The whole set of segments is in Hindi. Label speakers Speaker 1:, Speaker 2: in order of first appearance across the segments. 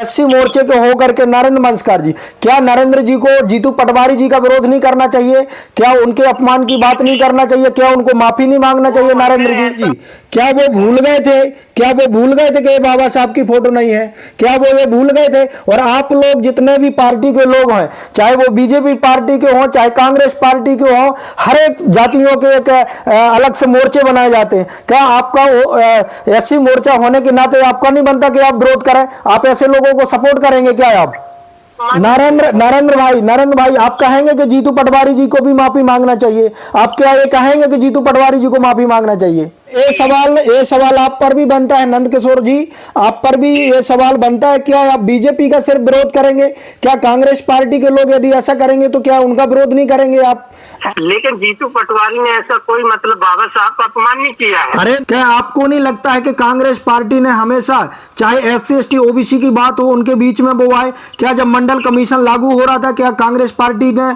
Speaker 1: एससी मोर्चे के होकर के नरेंद्र बंसकार जी, क्या नरेंद्र जी को जीतू पटवारी जी का विरोध नहीं करना चाहिए? क्या उनके अपमान की बात नहीं करना चाहिए? क्या उनको माफी नहीं मांगना चाहिए नरेंद्र जी? क्या वो भूल गए थे? क्या वो भूल गए थे कि बाबा साहब की फोटो नहीं है? क्या वो ये भूल गए थे? और आप लोग जितने भी पार्टी के लोग हैं, चाहे वो बीजेपी पार्टी के हों, चाहे कांग्रेस पार्टी के हों, हर एक जातियों के एक अलग से मोर्चे बनाए जाते हैं। क्या आपका एससी मोर्चा होने के नाते आपका नहीं बनता कि आप विरोध करें? आप ऐसे लोगों को सपोर्ट करेंगे क्या आप? नरेंद्र भाई, आप कहेंगे कि जीतू पटवारी जी को भी माफी मांगना चाहिए? आप क्या ये कहेंगे कि जीतू पटवारी जी को माफी मांगना चाहिए? ये सवाल आप पर भी बनता है नंद किशोर जी, आप पर भी ये सवाल बनता है। क्या आप बीजेपी का सिर्फ विरोध करेंगे? क्या कांग्रेस पार्टी के लोग यदि ऐसा करेंगे तो क्या उनका विरोध नहीं करेंगे आप?
Speaker 2: लेकिन जीतू पटवारी ने ऐसा कोई मतलब बाबा साहब का अपमान नहीं किया है।
Speaker 1: अरे क्या आपको नहीं लगता है कि कांग्रेस पार्टी ने हमेशा, चाहे एससी एसटी ओबीसी की बात हो, उनके बीच में वो आए? क्या जब मंडल कमीशन लागू हो रहा था, क्या कांग्रेस पार्टी ने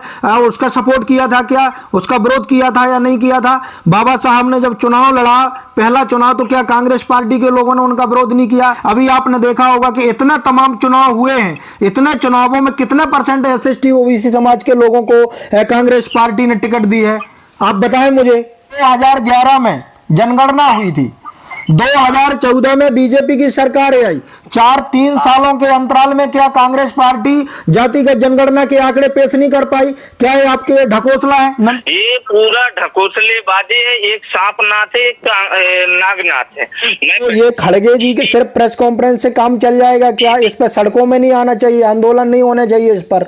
Speaker 1: उसका सपोर्ट किया था? क्या उसका विरोध किया था या नहीं किया था? बाबा साहब ने जब चुनाव लड़ा, पहला चुनाव, तो क्या कांग्रेस पार्टी के लोगों ने उनका विरोध नहीं किया? अभी आपने देखा होगा कि इतना तमाम चुनाव हुए हैं, इतने चुनावों में कितने परसेंट एससी एसटी ओबीसी समाज के लोगों को कांग्रेस पार्टी ने टिकट दी है? आप बताएं मुझे। 2011 में जनगणना हुई थी, 2014 में बीजेपी की सरकार आई, 3 सालों के अंतराल में क्या कांग्रेस पार्टी जातिगत जनगणना के आंकड़े पेश नहीं कर पाई? क्या ये आपके ढकोसला है?
Speaker 2: ये पूरा ढकोसलेबाजी है। एक सांप नाथ है, एक नागनाथ है।
Speaker 1: तो ये खड़गे जी के सिर्फ प्रेस कॉन्फ्रेंस से काम चल जाएगा क्या? इस पर सड़कों में नहीं आना चाहिए, आंदोलन नहीं होने चाहिए इस पर?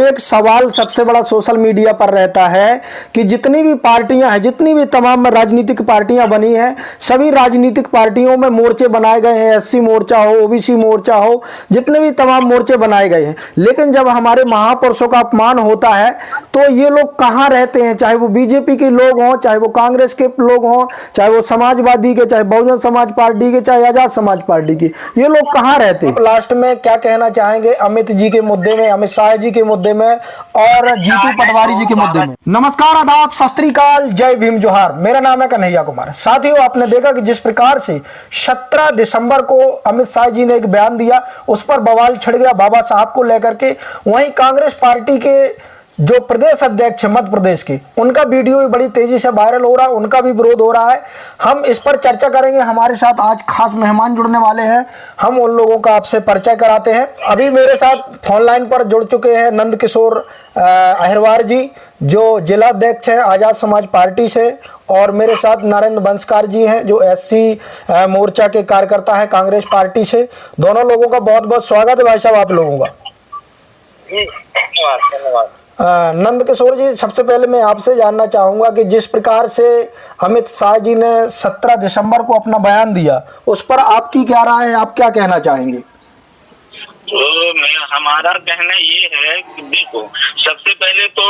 Speaker 1: एक सवाल सबसे बड़ा सोशल मीडिया पर रहता है कि जितनी भी पार्टियां हैं, जितनी भी तमाम राजनीतिक पार्टियां बनी हैं, सभी राजनीतिक पार्टियों में मोर्चे बनाए गए हैं, एससी मोर्चा हो, ओबीसी मोर्चा हो, जितने भी तमाम मोर्चे बनाए गए हैं। लेकिन जब हमारे महापुरुषों का अपमान होता है तो ये लोग कहां रहते हैं? चाहे वो बीजेपी के लोग हों, चाहे वो कांग्रेस के लोग हों, चाहे वो समाजवादी के, चाहे बहुजन समाज पार्टी के, चाहे आजाद समाज पार्टी के, ये लोग कहां रहते हैं? लास्ट में क्या कहना चाहेंगे अमित जी के मुद्दे में, अमित शाह जी के मुद्दे में और जीतू पटवारी जी के मुद्दे में? नमस्कार, आदाब, सत श्री अकाल, जय भीम, जोहार। मेरा नाम है कन्हैया कुमार। साथियों, आपने देखा कि जिस प्रकार से 17 दिसंबर को अमित शाह जी ने एक बयान दिया, उस पर बवाल छिड़ गया बाबा साहब को लेकर के। वहीं कांग्रेस पार्टी के जो प्रदेश अध्यक्ष है मध्य प्रदेश के, उनका वीडियो भी बड़ी तेजी से वायरल हो रहा है, उनका भी विरोध हो रहा है। हम इस पर चर्चा करेंगे। हमारे साथ आज खास मेहमान जुड़ने वाले हैं, हम उन लोगों का आपसे परिचय कराते हैं। अभी मेरे साथ फोन लाइन पर जुड़ चुके हैं नंद किशोर अहिरवार जी, जो जिला अध्यक्ष हैं आजाद समाज पार्टी से, और मेरे साथ नरेंद्र बंसकार जी हैं, जो एससी मोर्चा के कार्यकर्ता हैं कांग्रेस पार्टी से। दोनों लोगों का बहुत बहुत स्वागत है भाई साहब आप लोगों का।
Speaker 2: धन्यवाद।
Speaker 1: नंद किशोर जी, सबसे पहले मैं आपसे जानना चाहूंगा कि जिस प्रकार से अमित शाह जी ने 17 दिसंबर को अपना बयान दिया, उस पर आपकी क्या राय है? आप क्या कहना चाहेंगे?
Speaker 2: तो हमारा कहना ये है कि देखो, सबसे पहले तो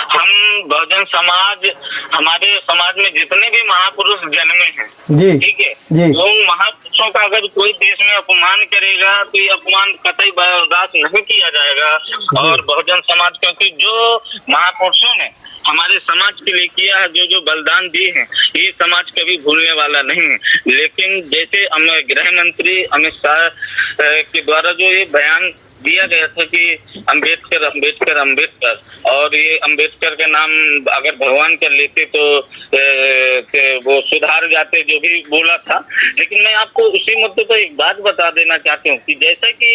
Speaker 2: हम बहुजन समाज, हमारे समाज में जितने भी महापुरुष जन्मे हैं जी, ठीक है जी, वो महापुरुषों का अगर कोई देश में अपमान करेगा तो ये अपमान कतई बर्दाश्त नहीं किया जाएगा। और बहुजन समाज, क्योंकि जो महापुरुषों ने हमारे समाज के लिए किया है, जो जो बलिदान दिए हैं, ये समाज कभी भूलने वाला नहीं है। लेकिन जैसे गृह मंत्री अमित शाह के द्वारा जो ये बयान दिया गया था कि अंबेडकर अंबेडकर अंबेडकर, और ये अंबेडकर का नाम अगर भगवान कर लेते तो वो सुधार जाते, जो भी बोला था। लेकिन मैं आपको उसी मुद्दे पर एक बात बता देना चाहती हूँ कि जैसा कि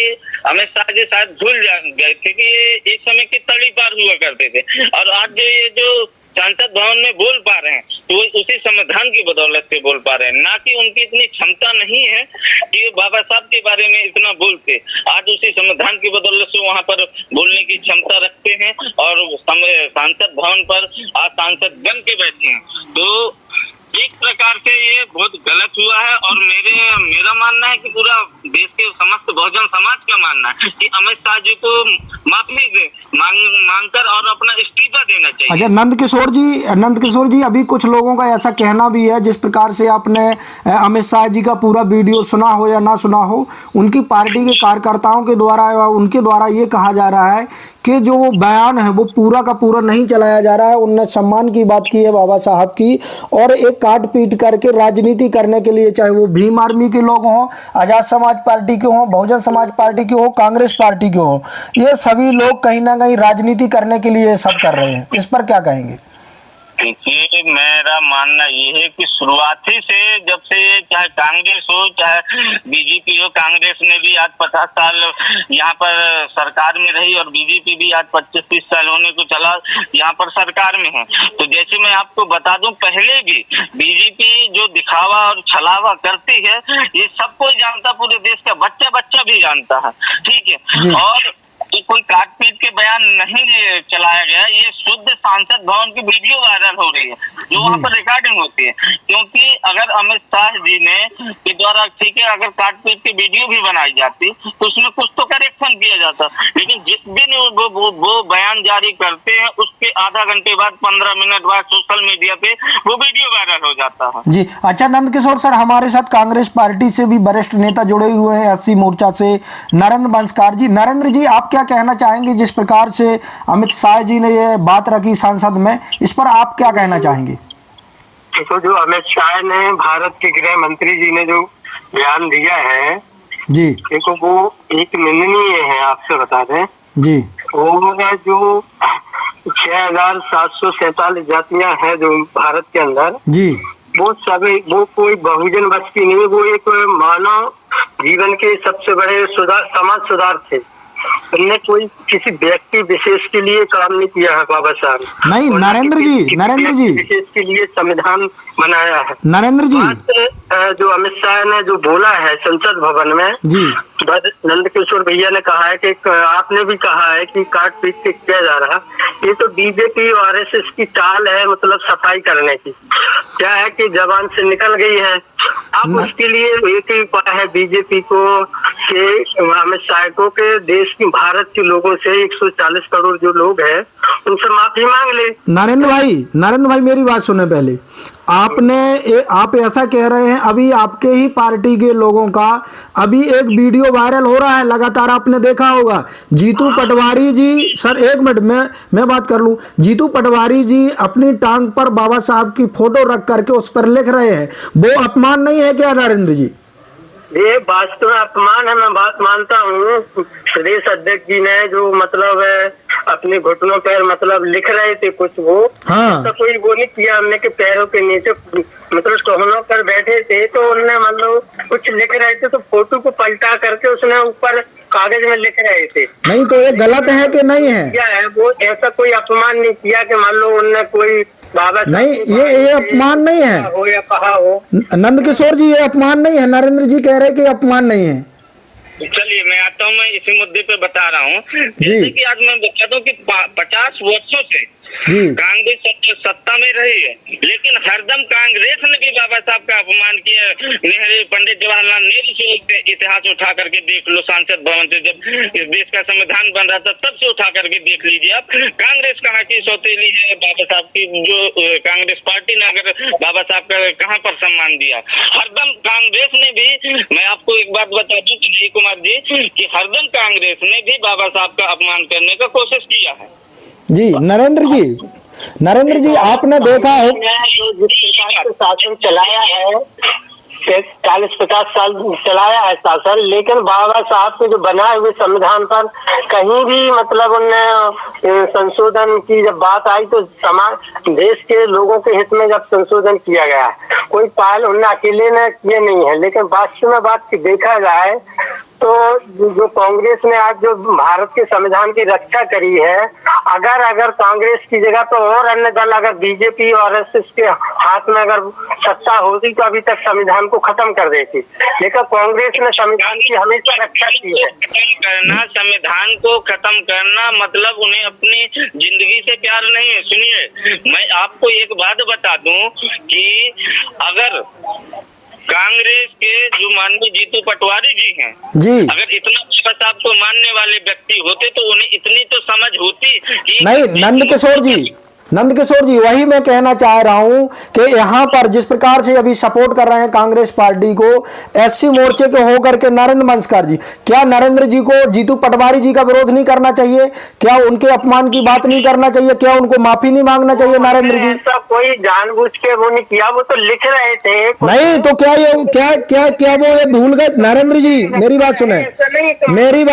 Speaker 2: अमित शाह जी शायद भूल गए थे कि ये एक समय के तड़ीपार हुआ करते थे, और आज जो ये जो संसद भवन में बोल पा रहे हैं तो उसी संविधान की बदौलत से बोल पा रहे हैं, ना कि उनकी इतनी क्षमता नहीं है कि बाबा साहब के बारे में इतना बोलते। आज उसी संविधान की बदौलत से वहां पर बोलने की क्षमता रखते हैं, और संसद भवन पर आज सांसद बन के बैठे हैं। तो एक प्रकार से ये बहुत गलत हुआ है, और मेरा मानना है कि पूरा देश के समस्त बहुजन समाज का मानना है कि अमित शाह जी को माफी मांगकर और अपना इस्तीफा देना चाहिए।
Speaker 1: अच्छा नंद किशोर जी, अभी कुछ लोगों का ऐसा कहना भी है, जिस प्रकार से आपने अमित शाह जी का पूरा वीडियो सुना हो या ना सुना हो, उनकी पार्टी के कार्यकर्ताओं के द्वारा, उनके द्वारा ये कहा जा रहा है कि जो बयान है वो पूरा का पूरा नहीं चलाया जा रहा है। उनने सम्मान की बात की है बाबा साहब की, और एक काट पीट करके राजनीति करने के लिए, चाहे वो भीम आर्मी के लोग हों, आजाद समाज पार्टी के हों, बहुजन समाज पार्टी के हों, कांग्रेस पार्टी के हों, ये सभी लोग कहीं ना कहीं राजनीति करने के लिए सब कर रहे हैं। इस पर क्या कहेंगे?
Speaker 2: देखिए, मेरा मानना ये है कि शुरुआती से जब से चाहे कांग्रेस हो चाहे बीजेपी हो, कांग्रेस ने भी आज 50 साल यहाँ पर सरकार में रही और बीजेपी भी आज 25-30 साल होने को चला यहाँ पर सरकार में है। तो जैसे मैं आपको बता दूं, पहले भी बीजेपी जो दिखावा और छलावा करती है ये सब कोई जानता, पूरे देश का बच्चा बच्चा भी जानता है, ठीक है। और ये कोई काट पीट के बयान नहीं चलाया गया, ये शुद्ध सांसद भवन की वीडियो वायरल हो रही है जो वहाँ पर रिकॉर्डिंग होती है। क्योंकि अगर अमित शाह जी ने के द्वारा, ठीक है, अगर काट पीट की वीडियो भी बनाई जाती तो उसमें कुछ तो करेक्शन किया जाता, लेकिन जिस दिन वो बयान जारी करते हैं उसके आधा घंटे बाद, 15 मिनट बाद सोशल मीडिया पे वो वीडियो वायरल हो जाता है।
Speaker 1: जी अच्छा, नंद किशोर सर, हमारे साथ कांग्रेस पार्टी से भी वरिष्ठ नेता जुड़े हुए हैं, 80 मोर्चा से नरेंद्र बंसकार जी। नरेंद्र जी, आप क्या कहना चाहेंगे जिस प्रकार से अमित शाह जी ने ये बात रखी संसद में, इस पर आप क्या कहना चाहेंगे?
Speaker 3: देखो, जो अमित शाह ने, भारत के गृह मंत्री जी ने जो बयान दिया है
Speaker 1: जी,
Speaker 3: देखो वो एक निंदनीय है, आपसे बता दें
Speaker 1: जी।
Speaker 3: वो है जो 6747 जातियां हैं जो भारत के अंदर,
Speaker 1: जी,
Speaker 3: वो सभी, वो कोई बहुजन बस की नहीं, वो एक मानव जीवन के सबसे बड़े सुधार, समाज सुधार थे। उनने कोई किसी व्यक्ति विशेष के लिए काम नहीं किया है बाबा साहब।
Speaker 1: नहीं नरेंद्र जी
Speaker 3: विशेष के लिए संविधान बनाया है।
Speaker 1: नरेंद्र जी,
Speaker 3: जो अमित शाह ने जो बोला है संसद भवन में
Speaker 1: जी,
Speaker 3: नंद किशोर भैया ने कहा है कि आपने भी कहा है कि काट पीट के किया जा रहा, ये तो बीजेपी और आरएसएस की चाल है, मतलब सफाई करने की। क्या है कि जबान से निकल गई है। अब उसके लिए एक ही उपाय है बीजेपी को कि अमित शाह को के देश की, भारत के लोगों से 140 करोड़ जो लोग हैं उनसे माफी मांग ले।
Speaker 1: नरेंद्र भाई मेरी बात सुने पहले। आप ऐसा कह रहे हैं, अभी आपके ही पार्टी के लोगों का अभी एक वीडियो वायरल हो रहा है, लगातार आपने देखा होगा। जीतू पटवारी जी, सर एक मिनट मैं बात कर लूं। जीतू पटवारी जी अपनी टांग पर बाबा साहब की फोटो रख करके उस पर लिख रहे हैं, वो अपमान नहीं है क्या नरेंद्र जी?
Speaker 3: ये वास्तव में अपमान है, मैं बात मानता हूँ। प्रदेश अध्यक्ष जी ने जो मतलब अपने घुटनों पर मतलब लिख रहे थे कुछ, वो तो कोई वो नहीं किया हमने कि पैरों के नीचे मतलब कोहनों पर बैठे थे तो उन्होंने मतलब कुछ लिख रहे थे तो फोटो को पलटा करके उसने ऊपर कागज में लिख रहे थे।
Speaker 1: नहीं तो ये गलत है कि नहीं है?
Speaker 3: क्या है वो, ऐसा कोई अपमान नहीं किया कि मान लो उनने कोई बाबा
Speaker 1: नहीं, ये अपमान नहीं है
Speaker 3: हो या कहा हो।
Speaker 1: नंद किशोर जी, ये अपमान नहीं है। नरेंद्र जी कह रहे कि अपमान नहीं है।
Speaker 2: चलिए मैं आता हूँ, मैं इसी मुद्दे पे बता रहा हूँ। जैसे कि आज मैं बता दूं कि 50 वर्षों से कांग्रेस सत्ता में रही है, लेकिन हरदम कांग्रेस ने भी बाबा साहब का अपमान किया। नेहरू, पंडित जवाहरलाल नेहरू से इतिहास उठा करके देख लो, संसद भवन से जब इस देश का संविधान बन रहा था तब से उठा करके देख लीजिए आप, कांग्रेस कहाँ की सौतेली है बाबा साहब की। जो कांग्रेस पार्टी ने अगर बाबा साहब का कहाँ पर सम्मान दिया, हरदम कांग्रेस ने भी, मैं आपको एक बात बता दूं कि कुमार जी, कि हरदम कांग्रेस ने भी बाबा साहब का अपमान करने का कोशिश किया है।
Speaker 1: जी नरेंद्र जी, आपने देखा हो
Speaker 3: जो जिस प्रकार से शासन चलाया है, 40-50 साल चलाया है शासन, लेकिन बाबा साहब के जो बनाए हुए संविधान पर कहीं भी मतलब उनने संशोधन की जब बात आई तो समाज, देश के लोगों के हित में जब संशोधन किया गया, कोई पहल उनने अकेले ने किए नहीं है। लेकिन वास्तव में बात की देखा जाए तो जो कांग्रेस ने आज जो भारत के संविधान की रक्षा करी है, अगर कांग्रेस की जगह तो और अन्य दल, अगर बीजेपी और आरएसएस के हाथ में अगर सत्ता होती तो अभी तक संविधान को खत्म कर देती। लेकिन कांग्रेस ने संविधान की हमेशा रक्षा की है।
Speaker 2: संविधान को खत्म करना मतलब उन्हें अपनी जिंदगी से प्यार नहीं है। सुनिए, मैं आपको एक बात बता दूं कि अगर कांग्रेस के जो माननीय जीतू पटवारी जी हैं
Speaker 1: जी,
Speaker 2: अगर इतना बाबा साहब को मानने वाले व्यक्ति होते तो उन्हें इतनी तो समझ होती कि
Speaker 1: नहीं नंद किशोर जी, नंदकिशोर जी, वही मैं कहना चाह रहा हूं कि यहाँ पर जिस प्रकार से अभी सपोर्ट कर रहे हैं कांग्रेस पार्टी को एससी मोर्चे के होकर के नरेंद्र मंस्कर जी, क्या नरेंद्र जी को जीतू पटवारी जी का विरोध नहीं करना चाहिए? क्या उनके अपमान की बात नहीं करना चाहिए? क्या उनको माफी नहीं मांगना चाहिए नरेंद्र जी?
Speaker 3: ऐसा कोई जानबूझ के वो नहीं किया, वो तो लिख रहे थे।
Speaker 1: नहीं तो क्या ये क्या वो ये भूल गए? नरेंद्र जी मेरी बात सुने, मेरी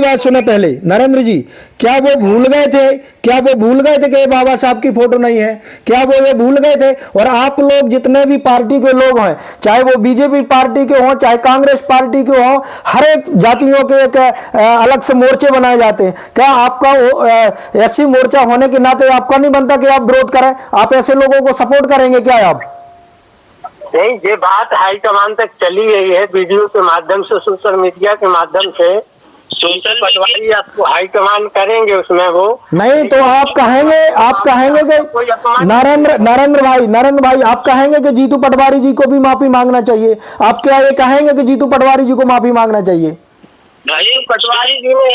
Speaker 1: बात सुने पहले। नरेंद्र जी, क्या वो भूल गए थे? क्या वो भूल गए थे कि बाबा साहब की फोटो नहीं है? क्या वो ये भूल गए थे? और आप लोग जितने भी पार्टी के लोग हैं, चाहे वो बीजेपी पार्टी के हों चाहे कांग्रेस पार्टी के हों, हर एक जातियों के एक अलग से मोर्चे बनाए जाते हैं। क्या आपका एससी मोर्चा होने के नाते आपका नहीं बनता कि आप विरोध करें? आप ऐसे लोगों को सपोर्ट करेंगे क्या आप?
Speaker 3: नहीं, ये बात हाईकमान तक चली गई है, वीडियो के माध्यम से, सोशल मीडिया के माध्यम से।
Speaker 2: सोशल
Speaker 3: पटवारी आपको हाईकमान करेंगे उसमें वो
Speaker 1: नहीं तो आप कहेंगे कि नरेंद्र भाई आप कहेंगे कि जीतू पटवारी जी को भी माफी मांगना चाहिए? आप क्या ये कहेंगे कि जीतू पटवारी जी को माफी मांगना चाहिए?
Speaker 2: भाई पटवारी जी ने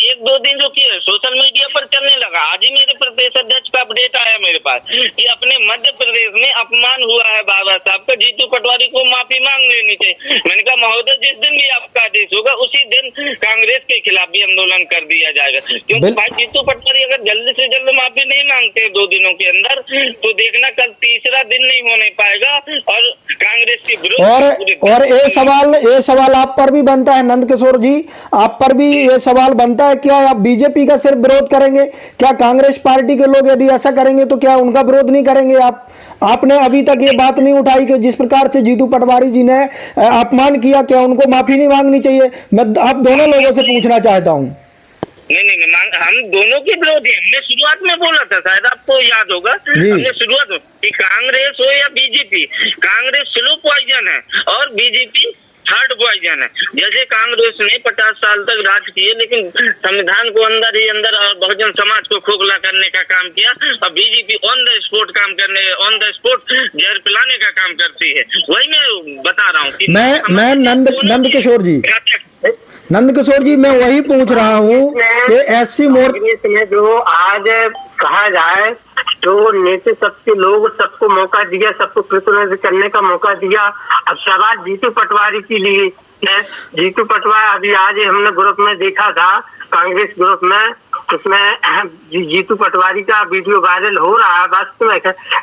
Speaker 2: एक दो दिन जो किया सोशल मीडिया पर चलने लगा। आज ही मेरे प्रदेश अध्यक्ष का अपडेट आया मेरे पास कि अपने मध्य प्रदेश में अपमान हुआ है बाबा साहब का, जीतू पटवारी को माफी मांग लेनी चाहिए। मैंने कहा महोदय, जिस दिन भी आपका आदेश होगा उसी दिन कांग्रेस के खिलाफ भी आंदोलन कर दिया जाएगा, क्योंकि भाई जीतू पटवारी अगर जल्द से जल्द माफी नहीं मांगते 2 दिनों के अंदर तो देखना कल तीसरा दिन नहीं होने पाएगा और कांग्रेस के विरोध।
Speaker 1: और ये सवाल आप पर भी बनता है नंदकिशोर जी, आप पर भी ये सवाल बनता है, क्या आप बीजेपी का सिर्फ विरोध करेंगे? क्या कांग्रेस पार्टी के लोग यदि ऐसा करेंगे तो क्या उनका विरोध नहीं करेंगे आप? आपने अभी तक ये बात नहीं उठाई कि जिस प्रकार से जीतू पटवारी जी ने अपमान किया, क्या उनको माफी नहीं मांगनी चाहिए? मैं आप दोनों लोगों से पूछना चाहता हूँ।
Speaker 2: नहीं, हम दोनों के विरोधी हैं। हमने शुरुआत में बोला था, शायद आपको याद होगा, हमने शुरुआत में कि कांग्रेस हो या बीजेपी, कांग्रेस स्लो पॉइजन है और बीजेपी थर्ड पॉइजन है। जैसे कांग्रेस ने 50 साल तक राज किए लेकिन संविधान को अंदर ही अंदर और बहुजन समाज को खोखला करने का काम किया, और बीजेपी ऑन द स्पॉट जहर पिलाने का काम करती है। वही मैं बता रहा हूँ कि
Speaker 1: मैं नंदकिशोर जी मैं वही पूछ रहा हूँ कि एससी मोर्चे
Speaker 3: में जो आज कहा जाए तो नेता सबके लोग सबको मौका दिया, सबको प्रतिनिधित्व करने का मौका दिया। अब सवाल जीतू पटवारी के लिए है। जीतू पटवारी अभी आज हमने ग्रुप में देखा था, कांग्रेस ग्रुप में, उसमें जीतू पटवारी का वीडियो वायरल हो रहा है वास्तव में,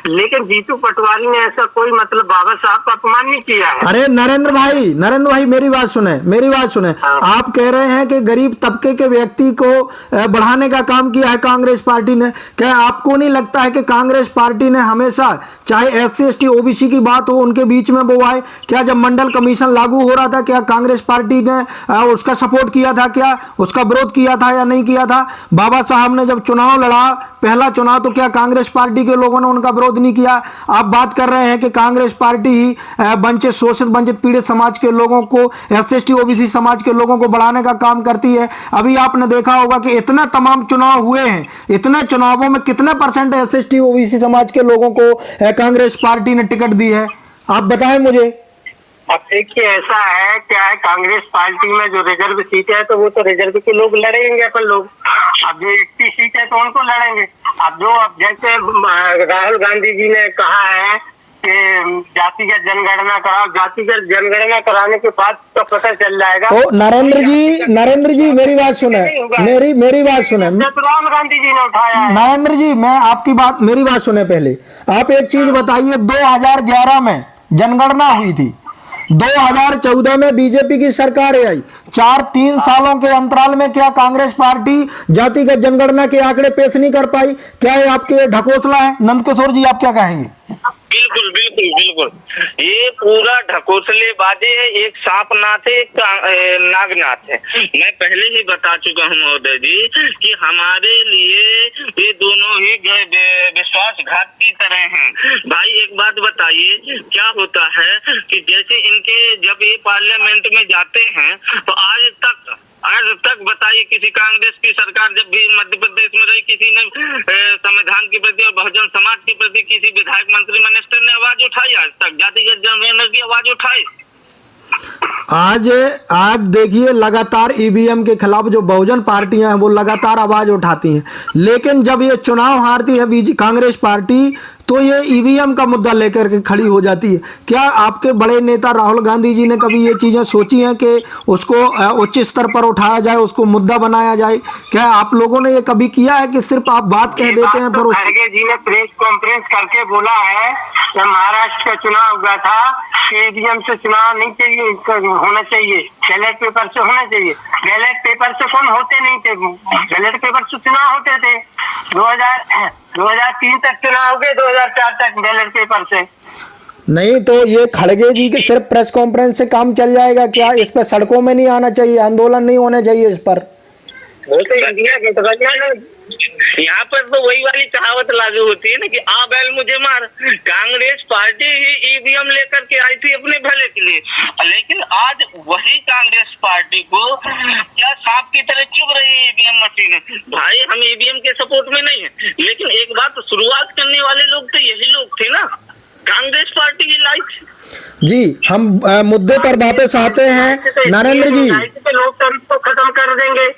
Speaker 3: लेकिन जीतू पटवारी ने ऐसा कोई मतलब बाबा साहब का अपमान नहीं किया है।
Speaker 1: अरे नरेंद्र भाई मेरी बात सुने।
Speaker 3: हाँ।
Speaker 1: आप कह रहे हैं कि गरीब तबके के व्यक्ति को बढ़ाने का काम किया है कांग्रेस पार्टी ने। क्या आपको नहीं लगता है कि कांग्रेस पार्टी ने हमेशा, चाहे SC ST OBC की बात हो, उनके बीच में वो आए? क्या जब मंडल कमीशन लागू हो रहा था क्या कांग्रेस पार्टी ने उसका सपोर्ट किया था? क्या उसका विरोध किया था या नहीं किया था? बाबा साहब ने जब चुनाव लड़ा, पहला चुनाव, तो क्या कांग्रेस पार्टी के लोगों ने उनका विरोध नहीं किया? आप बात कर रहे हैं कि कांग्रेस पार्टी ही वंचित, शोषित, वंचित, पीड़ित समाज के लोगों को, SC ST OBC समाज के लोगों को बढ़ाने का काम करती है। अभी आपने देखा होगा कि इतना तमाम चुनाव हुए हैं, इतने चुनावों में कितने % SC ST OBC समाज के लोगों को कांग्रेस पार्टी ने टिकट दी है? आप बताएं मुझे।
Speaker 3: अब देखिए ऐसा है, क्या है, कांग्रेस पार्टी में जो रिजर्व सीट है तो वो तो रिजर्व के लोग लड़ेंगे अपन लोग। अब जो 80 सीट है तो उनको लड़ेंगे। अब जैसे राहुल गांधी जी ने कहा है कि जातिगत जनगणना कराओ, जातिगत जनगणना कराने के बाद तो पता चल जाएगा।
Speaker 1: तो नरेंद्र जी मेरी बात सुने, मेरी बात सुने।
Speaker 3: राहुल गांधी जी ने उठाया है।
Speaker 1: नरेंद्र जी मेरी बात सुने पहले। आप एक चीज बताइए, 2011 में जनगणना हुई थी, 2014 में बीजेपी की सरकार आई, 4-3 सालों के अंतराल में क्या कांग्रेस पार्टी जातिगत जनगणना के आंकड़े पेश नहीं कर पाई? क्या ये आपके ढकोसला है? नंदकिशोर जी आप क्या कहेंगे?
Speaker 2: बिल्कुल ये पूरा ढकोसलेबाजी है, एक सांप नाथ है, एक नागनाथ है। मैं पहले ही बता चुका हूँ महोदय जी कि हमारे लिए ये दोनों ही विश्वासघात की तरह हैं। भाई एक बात बताइए, क्या होता है कि जैसे इनके जब ये पार्लियामेंट में जाते हैं तो आज तक बताइए किसी कांग्रेस की सरकार जब भी मध्य प्रदेश में रही, किसी ने संविधान के प्रति और बहुजन समाज के प्रति किसी विधायक, मंत्री, मिनिस्टर ने आवाज उठाई? आज तक जातिगत जनगणना की आवाज उठाई?
Speaker 1: आज आज देखिए लगातार ईवीएम के खिलाफ जो बहुजन पार्टियां हैं वो लगातार आवाज उठाती हैं, लेकिन जब ये चुनाव हारती है बीजेपी कांग्रेस पार्टी तो ये ईवीएम का मुद्दा लेकर के खड़ी हो जाती है। क्या आपके बड़े नेता राहुल गांधी जी ने कभी ये चीजें सोची हैं कि उसको उच्च स्तर पर उठाया जाए, उसको मुद्दा बनाया जाए? क्या आप लोगों ने ये कभी किया है कि सिर्फ आप बात कह देते हैं पर
Speaker 3: खड़गे जी ने प्रेस कॉन्फ्रेंस करके बोला है जब महाराष्ट्र का चुनाव हुआ था ईवीएम से चुनाव नहीं चाहिए होना चाहिए, बैलेट पेपर से होना चाहिए। बैलेट पेपर से कौन होते नहीं थे, बैलेट पेपर से चुनाव होते थे। 2003 तक चुनाव हो गए, 2004 तक बैलेट पेपर से
Speaker 1: नहीं। तो ये खड़गे जी के सिर्फ प्रेस कॉन्फ्रेंस से काम चल जाएगा क्या? इस पर सड़कों में नहीं आना चाहिए, आंदोलन नहीं होने चाहिए इस पर?
Speaker 2: यहाँ पर तो वही वाली कहावत लागू होती है ना कि आ बैल मुझे मार। कांग्रेस पार्टी ही ईवीएम लेकर के आई थी अपने भले के लिए, लेकिन आज वही कांग्रेस पार्टी को क्या सांप की तरह चुभ रही है ईवीएम मशीन। भाई हम ईवीएम के सपोर्ट में नहीं है, लेकिन एक बात शुरुआत करने वाले लोग तो यही लोग थे ना, कांग्रेस पार्टी ही लाई थी।
Speaker 1: जी हम मुद्दे पर वापस आते हैं नरेंद्र जी।
Speaker 3: लोकतंत्र को खत्म कर देंगे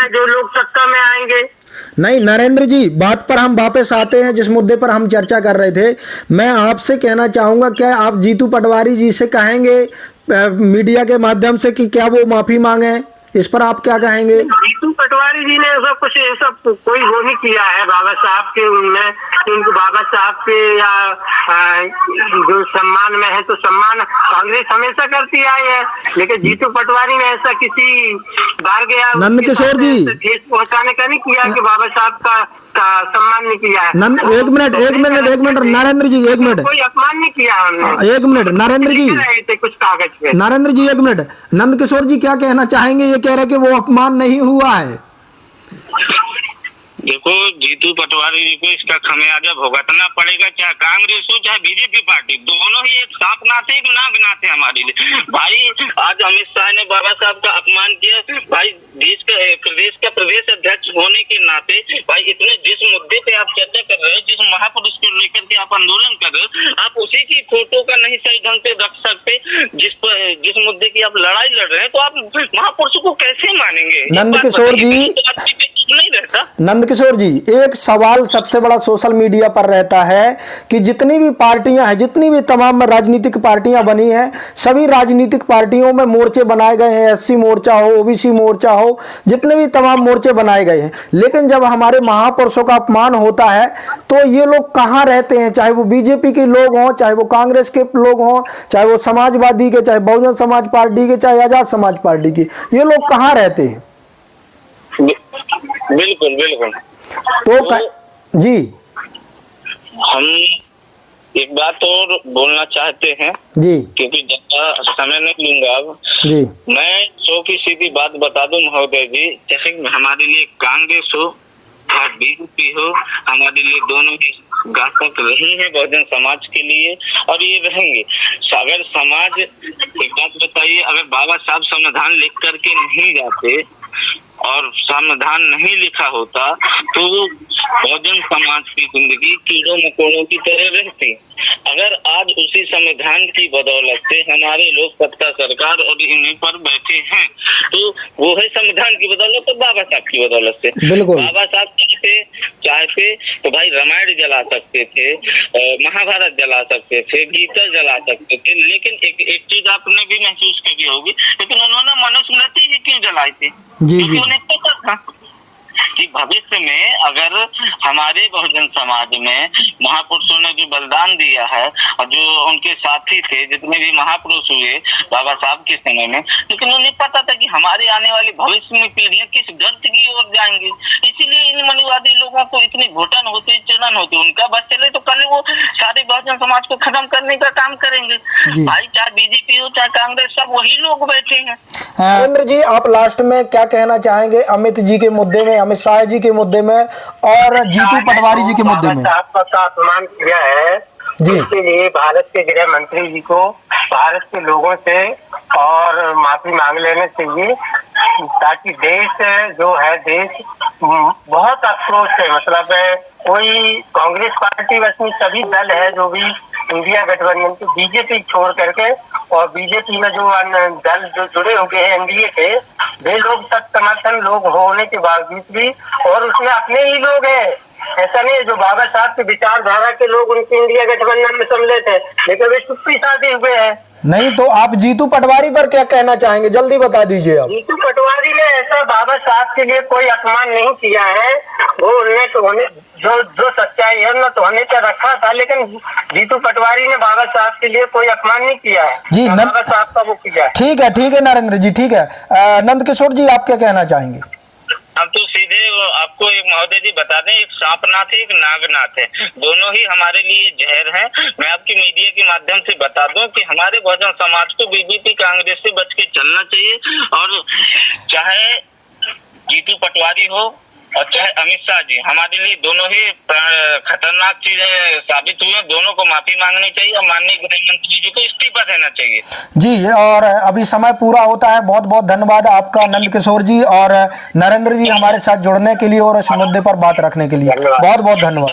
Speaker 3: जो लोग सत्ता में आएंगे।
Speaker 1: नहीं नरेंद्र जी, बात पर हम वापस आते हैं जिस मुद्दे पर हम चर्चा कर रहे थे। मैं आपसे कहना चाहूंगा, क्या आप जीतू पटवारी जी से कहेंगे मीडिया के माध्यम से कि क्या वो माफी मांगे? इस पर आप क्या कहेंगे?
Speaker 3: जीतू पटवारी जी ने सब कुछ ये सब कोई वो नहीं किया है बाबा साहब के, उनमें इनको बाबा साहब के या जो सम्मान में है तो सम्मान कांग्रेस हमेशा करती आई है, लेकिन जीतू पटवारी ने ऐसा किसी बार गया
Speaker 1: नंद किशोर जी
Speaker 3: ठेस पहुंचाने का नहीं किया कि बाबा साहब का सम्मान नहीं किया है।
Speaker 1: एक मिनट नरेंद्र जी, एक मिनट,
Speaker 3: कोई अपमान नहीं किया उन्होंने।
Speaker 1: एक मिनट नरेंद्र जी,
Speaker 3: कुछ कागज पे
Speaker 1: नरेंद्र जी एक मिनट, नंद किशोर जी क्या कहना चाहेंगे? ये कह रहे कि वो अपमान नहीं हुआ है।
Speaker 2: देखो जीतू पटवारी जी को इसका खमियाजा भुगतना पड़ेगा, चाहे कांग्रेस हो चाहे बीजेपी पार्टी, दोनों ही एक सांप नाते एक नाग नाते हमारे लिए। भाई आज अमित शाह ने बाबा साहब का अपमान किया, भाई प्रदेश का प्रदेश अध्यक्ष होने के नाते भाई इतने जिस मुद्दे पे आप चर्चा कर रहे हो, जिस महापुरुष को लेकर के आप आंदोलन कर रहे हो, आप उसी की फोटो का नहीं सही ढंग से रख सकते जिस मुद्दे की आप लड़ाई लड़ रहे हैं, तो आप महापुरुष को कैसे मानेंगे?
Speaker 1: नंद किशोर जी
Speaker 2: नहीं रहता।
Speaker 1: नंद किशोर जी, एक सवाल सबसे बड़ा सोशल मीडिया पर रहता है कि जितनी भी पार्टियां हैं, जितनी भी तमाम राजनीतिक पार्टियां बनी हैं, सभी राजनीतिक पार्टियों में मोर्चे बनाए गए हैं, एससी मोर्चा हो, ओबीसी मोर्चा हो, जितने भी तमाम मोर्चे बनाए गए हैं, लेकिन जब हमारे महापुरुषों का अपमान होता है तो ये लोग कहां रहते हैं? चाहे वो बीजेपी के लोग हों, चाहे वो कांग्रेस के लोग हों, चाहे वो समाजवादी के, चाहे बहुजन समाज पार्टी के, चाहे आजाद समाज पार्टी के, ये लोग कहां रहते हैं?
Speaker 2: बिल्कुल बिल्कुल।
Speaker 1: तो जी
Speaker 2: हम एक बात और बोलना चाहते हैं जी, क्योंकि ज्यादा समय नहीं लूंगा अब जी। मैं 100% बात बता दूं महोदय जी, चाहे हमारे लिए कांग्रेस हो और बीजेपी हो, हमारे लिए दोनों ही घातक रही है बहुजन समाज के लिए, और ये रहेंगे। अगर समाज, एक बात बताइए, अगर बाबा साहब संविधान लिख करके नहीं जाते और संविधान नहीं लिखा होता तो बहुजन समाज की जिंदगी कीड़ों मकोड़ों की तरह रहती। अगर आज उसी संविधान की बदौलत से हमारे लोग सत्ता सरकार और इन्हीं पर बैठे हैं, तो वो है संविधान की बदौलत और बाबा साहब की बदौलत से। बाबा साहब चाहते तो भाई रामायण जला सकते थे, महाभारत जला सकते थे, गीता जला सकते थे, लेकिन एक चीज आपने भी महसूस करी होगी, लेकिन उन्होंने मनुस्मृति ही क्यों जलाई थी? क्योंकि उन्हें पता था कि भविष्य में अगर हमारे बहुजन समाज में महापुरुषों ने जो बलिदान दिया है और जो उनके साथी थे, जितने भी महापुरुष हुए बाबा साहब के समय में, लेकिन उन्हें पता था कि हमारे आने वाली भविष्य में पीढ़ियां किस गर्त की ओर जाएंगी, इसीलिए इन मनुवादी लोगों को इतनी घुटन होती, चलन होती। उनका बस चले तो कल वो सारे बहुजन समाज को खत्म करने का काम करेंगे। भाई चाहे बीजेपी हो चाहे कांग्रेस, सब वही लोग बैठे हैं।
Speaker 1: नरेंद्र जी, आप लास्ट में क्या कहना चाहेंगे अमित जी के मुद्दे में, अमित शाह जी के मुद्दे में और जीतू पटवारी जी के मुद्दे में?
Speaker 3: आपका अपमान किया है जी, इसके लिए भारत के गृह मंत्री जी को भारत के लोगों से और माफी मांग लेना चाहिए, ताकि देश जो है, देश बहुत आक्रोश है। मतलब कोई कांग्रेस पार्टी बस में सभी दल है जो भी इंडिया गठबंधन के बीजेपी छोड़ करके और बीजेपी में जो अन्य दल जो जुड़े हुए हैं एनडीए के, वे लोग तक समर्थन लोग होने के बावजूद भी, और उसमें अपने ही लोग हैं, ऐसा नहीं है जो बाबा साहब की विचारधारा के लोग उनकी इंडिया गठबंधन में सम्मिलित है, लेकिन वे चुप्पी साधे हुए हैं।
Speaker 1: नहीं तो आप जीतू पटवारी पर क्या कहना चाहेंगे, जल्दी बता दीजिए आप।
Speaker 3: जीतू पटवारी ने ऐसा बाबा साहब के लिए कोई अपमान नहीं किया है, वो उन्हें तो होने जो सच्चाई है ना तो होने का रखा था, लेकिन जीतू पटवारी ने बाबा साहब के लिए कोई अपमान नहीं किया है
Speaker 1: जी।
Speaker 3: बाबा साहब का वो किया है।
Speaker 1: ठीक है नरेंद्र जी, ठीक है। नंद किशोर जी, आप क्या कहना चाहेंगे?
Speaker 2: हम तो सीधे आपको एक महोदय जी बता दें, एक सांपनाथ है, एक नागनाथ है, दोनों ही हमारे लिए जहर हैं। मैं आपकी मीडिया के माध्यम से बता दूं कि हमारे बहुजन समाज को बीजेपी कांग्रेस से बच के चलना चाहिए, और चाहे जीतू पटवारी हो और चाहे अमित शाह जी, हमारे लिए दोनों ही खतरनाक चीजें साबित हुई हैं। दोनों को माफी मांगनी चाहिए और माननीय गृह मंत्री जी को इस्तीफा देना चाहिए
Speaker 1: जी। और अभी समय पूरा होता है। बहुत बहुत धन्यवाद आपका नंद किशोर जी और नरेंद्र जी हमारे साथ जुड़ने के लिए और इस मुद्दे पर बात रखने के लिए। बहुत बहुत धन्यवाद।